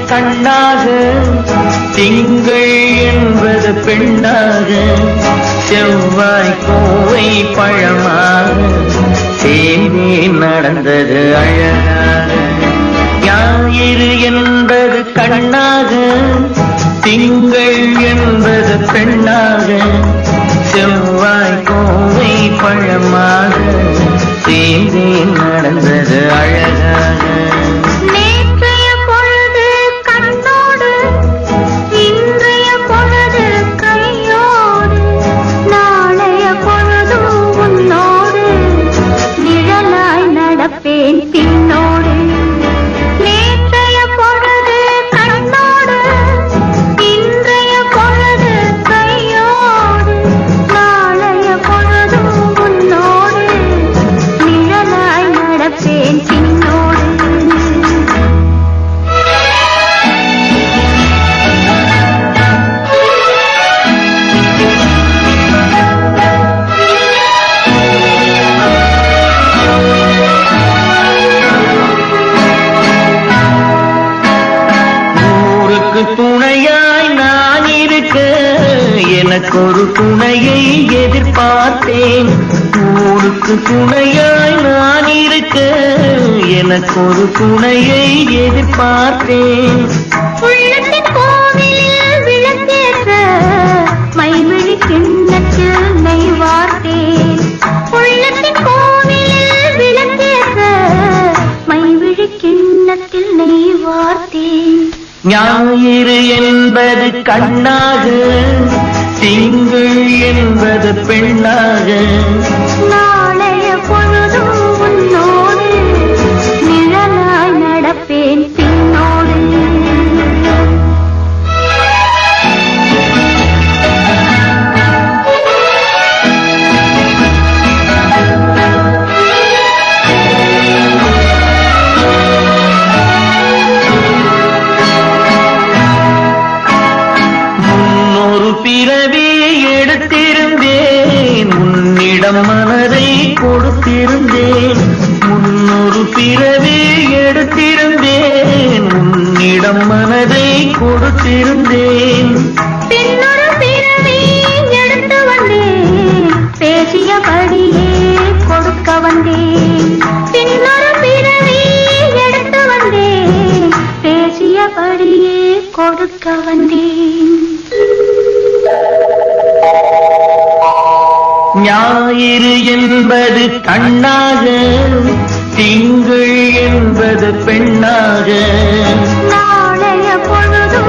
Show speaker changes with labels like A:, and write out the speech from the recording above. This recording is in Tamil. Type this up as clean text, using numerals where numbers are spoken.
A: கண்ணாக, திங்கள் என்பது பெண்ணாக, செவ்வாய் கோவை பழமாக சேர்ந்தே நடந்தது அழகாக. ஞாயிறு என்பது கண்ணாக, திங்கள் என்பது பெண்ணாக, செவ்வாய் கோவை பழமாக சேர்ந்தே நடந்தது அழகாக. துணையாய் நான் இருக்க எனக்கு ஒரு துணையை எதிர்பார்த்தேன். ஊருக்கு துணையாய் நான் இருக்க எனக்கு ஒரு துணையை எதிர்பார்த்தேன்.
B: உள்ளத்தின் கோவிலில் விளக்கேற்ற மைவிழி கிண்ணத்தில் நெய் வார்த்தேன். உள்ளத்தின் கோவிலில் விளக்கேற்ற மைவிழி கிண்ணத்தில் நெய் வார்த்தேன்.
A: ஞாயிறு என்பது கண்ணாக, திங்கள் என்பது பெண்ணாக,
B: நாளைய பொழுதும் உன்னோடு நிழலாய் நடப்பேன் பின்னோடு.
A: பிறவி எடுத்திருந்தேன், உன்னிடம் மனதை கொடுத்திருந்தேன். முன்னொரு பிறவி எடுத்திருந்தேன், உன்னிடம் மனதை கொடுத்திருந்தேன்.
B: பின்னொரு பிறவி எடுத்து வந்தேன், பேசியபடியே கொடுக்க வந்தேன். பின்னொரு பிறவி எடுத்து வந்தேன், பேசியபடியே கொடுக்க வந்தேன்.
A: ஞாயிறு என்பது கண்ணாக, திங்கள் என்பது பெண்ணாக,
B: நாளைய பொழுதும்